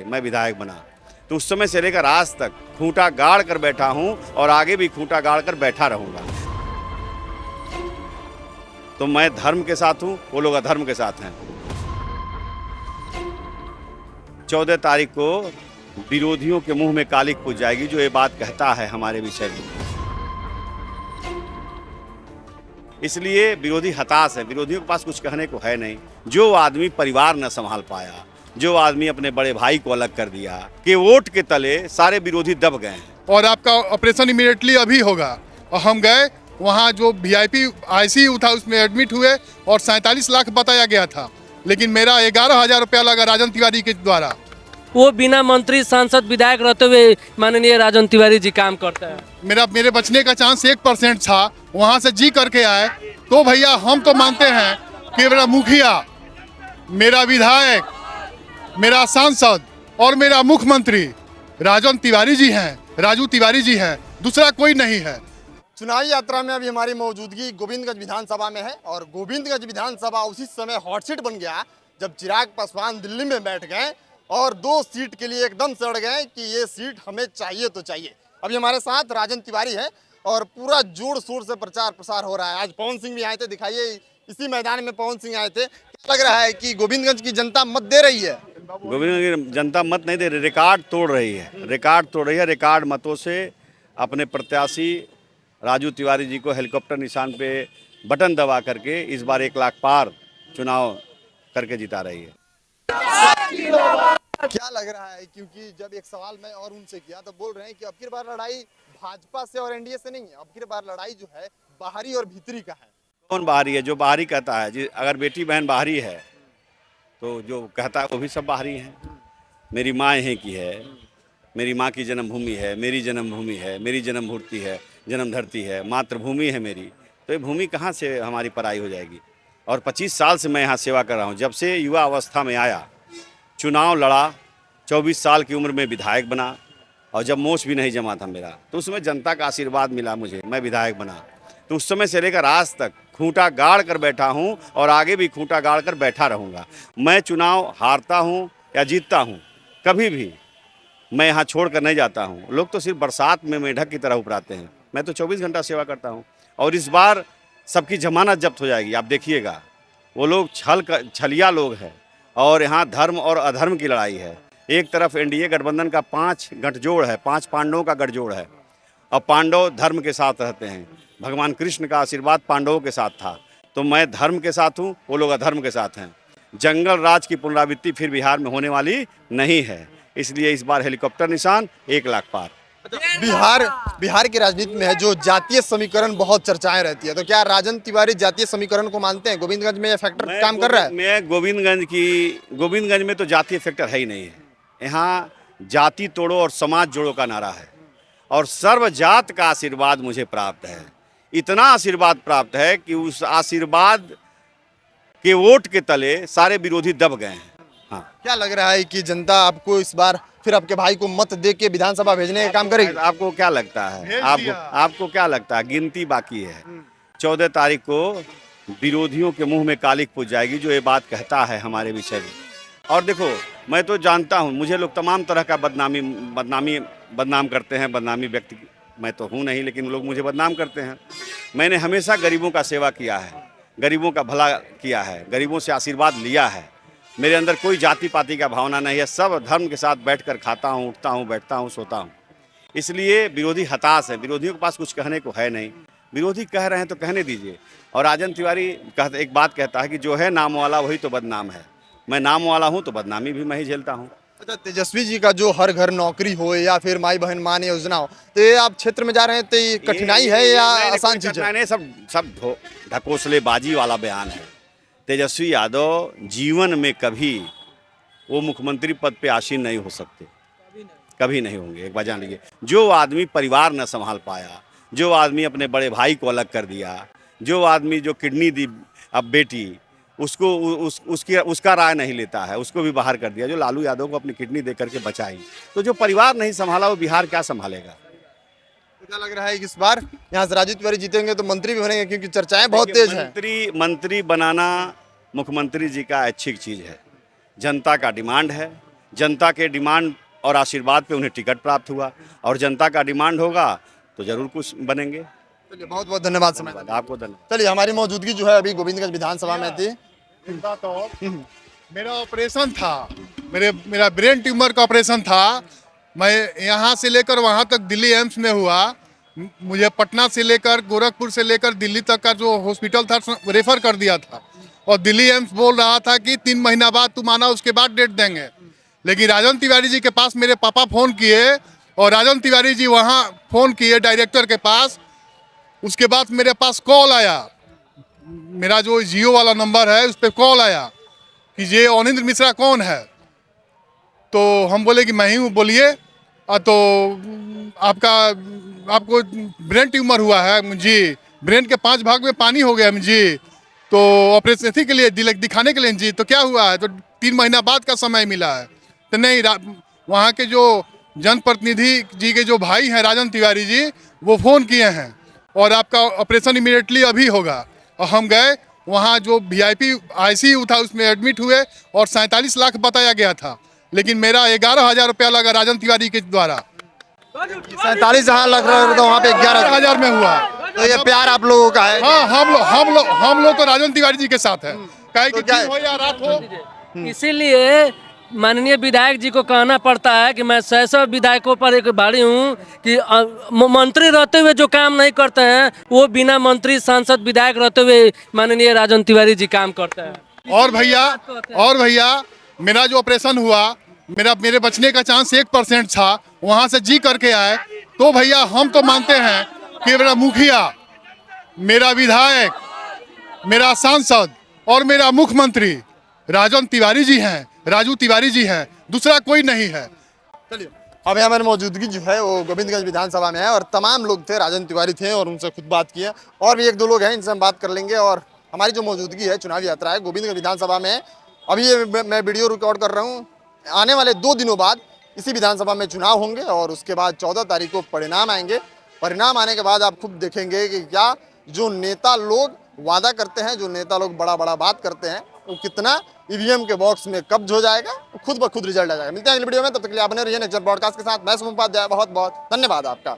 मैं विधायक बना, तो उस समय से लेकर आज तक खूंटा गाड़ कर बैठा हूं और आगे भी खूंटा गाड़ कर बैठा रहूंगा। तो मैं धर्म के साथ हूं, वो लोग अधर्म के साथ हैं। 14 तारीख को विरोधियों के मुंह में कालिक पूज जाएगी जो ये बात कहता है हमारे विषय में। इसलिए विरोधी हताश है, विरोधियों के पास कुछ कहने को है नहीं। जो आदमी परिवार न संभाल पाया, जो आदमी अपने बड़े भाई को अलग कर दिया, कि वोट के तले सारे विरोधी दब गए हैं। और आपका ऑपरेशन इमीडिएटली अभी होगा। और हम गए वहाँ, जो वीआईपी आईसीयू था उसमें एडमिट हुए और 47 लाख बताया गया था, लेकिन मेरा 11,000 रुपया लगा राजन तिवारी के द्वारा। वो बिना मंत्री सांसद विधायक रहते हुए माननीय राजन तिवारी जी काम करते हैं। मेरे बचने का चांस 1% था, वहाँ से जी करके आए। तो भैया हम तो मानते हैं कि मेरा मुखिया, मेरा विधायक, मेरा सांसद और मेरा मुख्यमंत्री राजन तिवारी जी हैं, राजू तिवारी जी हैं, दूसरा कोई नहीं है। चुनावी यात्रा में अभी हमारी मौजूदगी गोविंदगंज विधानसभा में है और गोविंदगंज विधानसभा उसी समय हॉट सीट बन गया जब चिराग पासवान दिल्ली में बैठ गए और 2 सीट के लिए एकदम से अड़ गए कि ये सीट हमें चाहिए तो चाहिए। अभी हमारे साथ राजन तिवारी है और पूरा जोर शोर से प्रचार प्रसार हो रहा है। आज पवन सिंह भी आए थे, दिखाइए इसी मैदान में पवन सिंह आए थे। क्या लग रहा है कि गोविंदगंज की जनता मत दे रही है? गोविंदगंज की जनता मत नहीं दे रही, रिकॉर्ड तोड़ रही है, रिकॉर्ड तोड़ रही है। रिकॉर्ड मतों से अपने प्रत्याशी राजू तिवारी जी को हेलीकॉप्टर निशान पे बटन दबा करके इस बार 1 लाख पार चुनाव करके जिता रही है। क्या लग रहा है, क्योंकि जब एक सवाल मैं और उनसे किया तो बोल रहे हैं कि अब की बार लड़ाई भाजपा से और एनडीए से नहीं है, अब की बार लड़ाई जो है बाहरी और भीतरी का है। कौन बाहरी है? जो बाहरी कहता है, अगर बेटी बहन बाहरी है तो जो कहता है वो भी सब बाहरी हैं। मेरी माँ यहीं की है, मेरी माँ की जन्मभूमि है, मेरी जन्मभूमि है, मेरी जन्मभूमि है, जन्म धरती है, मातृभूमि है मेरी। तो ये भूमि कहाँ से हमारी पराई हो जाएगी? और 25 साल से मैं यहाँ सेवा कर रहा हूँ। जब से युवा अवस्था में आया, चुनाव लड़ा, 24 साल की उम्र में विधायक बना और जब मोच भी नहीं जमा था मेरा, तो उसमें जनता का आशीर्वाद मिला मुझे, मैं विधायक बना। तो उस समय से लेकर आज तक खूंटा गाड़ कर बैठा हूँ और आगे भी खूंटा गाड़ कर बैठा रहूँगा। मैं चुनाव हारता हूँ या जीतता हूँ, कभी भी मैं यहाँ छोड़ कर नहीं जाता हूँ। लोग तो सिर्फ बरसात में मेढक की तरह उपराते हैं, मैं तो 24 घंटा सेवा करता हूँ। और इस बार सबकी जमानत जब्त हो जाएगी, आप देखिएगा। वो लोग छलिया लोग हैं और यहाँ धर्म और अधर्म की लड़ाई है। एक तरफ एनडीए गठबंधन का 5 गठजोड़ है, 5 पांडवों का गठजोड़ है और पांडव धर्म के साथ रहते हैं। भगवान कृष्ण का आशीर्वाद पांडवों के साथ था, तो मैं धर्म के साथ हूँ, वो लोग अधर्म के साथ हैं। जंगल राज की पुनरावृत्ति फिर बिहार में होने वाली नहीं है, इसलिए इस बार हेलीकॉप्टर निशान 1 लाख पार। बिहार की राजनीति में है जो जातीय समीकरण बहुत चर्चाएं रहती है, तो क्या राजन तिवारी जातीय समीकरण को मानते हैं? गोविंदगंज में ये फैक्टर काम कर रहा है? मैं गोविंदगंज में तो जातीय फैक्टर है ही नहीं है। यहाँ जाति तोड़ो और समाज जोड़ो का नारा है और सर्व जात का आशीर्वाद मुझे प्राप्त है। इतना आशीर्वाद प्राप्त है कि उस आशीर्वाद के वोट के तले सारे विरोधी दब गए हैं। हाँ, क्या लग रहा है कि जनता आपको इस बार फिर आपके भाई को मत दे के विधानसभा भेजने का काम करेगी? आपको क्या लगता है? आपको क्या लगता है? गिनती बाकी है। 14 तारीख को विरोधियों के मुंह में कालिक पूज जाएगी जो ये बात कहता है हमारे विषय में। और देखो, मैं तो जानता हूँ, मुझे लोग तमाम तरह का बदनाम करते हैं। बदनामी व्यक्ति मैं तो हूँ नहीं, लेकिन लोग मुझे बदनाम करते हैं। मैंने हमेशा गरीबों का सेवा किया है, गरीबों का भला किया है, गरीबों से आशीर्वाद लिया है। मेरे अंदर कोई जाति पाति का भावना नहीं है, सब धर्म के साथ बैठकर खाता हूँ, उठता हूँ, बैठता हूँ, सोता हूँ। इसलिए विरोधी हताश है, विरोधियों के पास कुछ कहने को है नहीं। विरोधी कह रहे हैं तो कहने दीजिए। और राजन तिवारी एक बात कहता है कि जो है नाम वाला वही तो बदनाम है। मैं नाम वाला हूँ तो बदनामी भी मैं ही झेलता हूँ। अच्छा, तेजस्वी जी का जो हर घर नौकरी हो या फिर माई बहन मान योजना हो, तो ये आप क्षेत्र में जा रहे हैं तो ये कठिनाई है या आसान चीज है? सब ढकोसलेबाजी वाला बयान है। तेजस्वी यादव जीवन में कभी वो मुख्यमंत्री पद पे आसीन नहीं हो सकते, कभी नहीं होंगे। एक बार जान लीजिए, जो आदमी परिवार न संभाल पाया, जो आदमी अपने बड़े भाई को अलग कर दिया, जो आदमी जो किडनी दी अब बेटी, उसको उसका राय नहीं लेता है, उसको भी बाहर कर दिया। जो लालू यादव को अपनी किडनी दे करके बचाई, तो जो परिवार नहीं संभाला वो बिहार क्या संभालेगा? क्या लग रहा है कि इस बार यहाँ से राजू तिवारी जीतेंगे तो मंत्री भी बनेंगे, क्योंकि चर्चाएं बहुत तेज हैं। मंत्री बनाना मुख्यमंत्री जी का ऐच्छिक चीज़ है, जनता का डिमांड है। जनता के डिमांड और आशीर्वाद पे उन्हें टिकट प्राप्त हुआ, और जनता का डिमांड होगा तो जरूर कुछ बनेंगे। चलिए, बहुत बहुत धन्यवाद समय देने के लिए। आपको धन्यवाद। चलिए, हमारी मौजूदगी जो है अभी गोविंदगंज विधानसभा में थी। एक बात और, मेरा ऑपरेशन था, मेरा ब्रेन ट्यूमर का ऑपरेशन था। मैं यहाँ से लेकर वहाँ तक दिल्ली एम्स में हुआ। मुझे पटना से लेकर गोरखपुर से लेकर दिल्ली तक का जो हॉस्पिटल था रेफर कर दिया था, और दिल्ली एम्स बोल रहा था कि 3 महीना बाद तुम आना, उसके बाद डेट देंगे। लेकिन राजन तिवारी जी के पास मेरे पापा फ़ोन किए, और राजन तिवारी जी वहाँ फ़ोन किए डायरेक्टर के पास। उसके बाद मेरे पास कॉल आया, मेरा जो जियो वाला नंबर है उस पर कॉल आया कि ये अनिंद्र मिश्रा कौन है। तो हम बोले कि मैं ही हूँ, बोलिए। तो आपको ब्रेन ट्यूमर हुआ है जी, ब्रेन के 5 भाग में पानी हो गया जी, तो ऑपरेशन इसी के लिए दिखाने के लिए जी। तो क्या हुआ है? तो 3 महीना बाद का समय मिला है। तो नहीं, वहाँ के जो जनप्रतिनिधि जी के जो भाई हैं राजन तिवारी जी, वो फ़ोन किए हैं और आपका ऑपरेशन इमीडिएटली अभी होगा। और हम गए वहाँ, जो VIP ICU था उसमें एडमिट हुए, और 47 लाख बताया गया था, लेकिन मेरा 11,000 रुपया लगा राजन तिवारी के द्वारा। 47 लाख रहा तो वहाँ पे 11,000 में हुआ। तो ये प्यार आप लोगों का है। हाँ, हम लोग तो राजन तिवारी जी के साथ है, काहे कि दिन हो या रात हो। इसीलिए माननीय विधायक जी को कहना पड़ता है कि मैं 600 विधायकों पर एक भारी हूँ कि मंत्री रहते हुए जो काम नहीं करते हैं वो बिना मंत्री सांसद विधायक रहते हुए माननीय राजन तिवारी जी काम करते हैं। और भैया मेरा जो ऑपरेशन हुआ, मेरे बचने का चांस 1% था, वहाँ से जी करके आए। तो भैया हम तो मानते हैं कि मेरा मुखिया, मेरा विधायक, मेरा सांसद और मेरा मुख्यमंत्री राजन तिवारी जी हैं, राजू तिवारी जी हैं, दूसरा कोई नहीं है। चलिए, अभी हमारी मौजूदगी जो है वो गोविंदगंज विधानसभा में है, और तमाम लोग थे, राजन तिवारी थे, और उनसे खुद बात किए। और भी 1-2 लोग हैं, इनसे हम बात कर लेंगे। और हमारी जो मौजूदगी है, चुनावी यात्रा है गोविंदगंज विधानसभा में। अभी ये मैं वीडियो रिकॉर्ड कर रहा हूँ। आने वाले 2 दिनों बाद इसी विधानसभा में चुनाव होंगे, और उसके बाद 14 तारीख को परिणाम आएंगे। परिणाम आने के बाद आप खुद देखेंगे कि क्या जो नेता लोग वादा करते हैं, जो नेता लोग बड़ा बड़ा बात करते हैं, वो कितना ईवीएम के बॉक्स में कब्ज हो जाएगा, खुद ब खुद रिजल्ट आ जाएगा। मिलते हैं अगली वीडियो में, तब तक के लिए आप बने रहिए नेक्स्ट ब्रॉडकास्ट के साथ। मैं शुभम उपाध्याय, बहुत बहुत धन्यवाद आपका।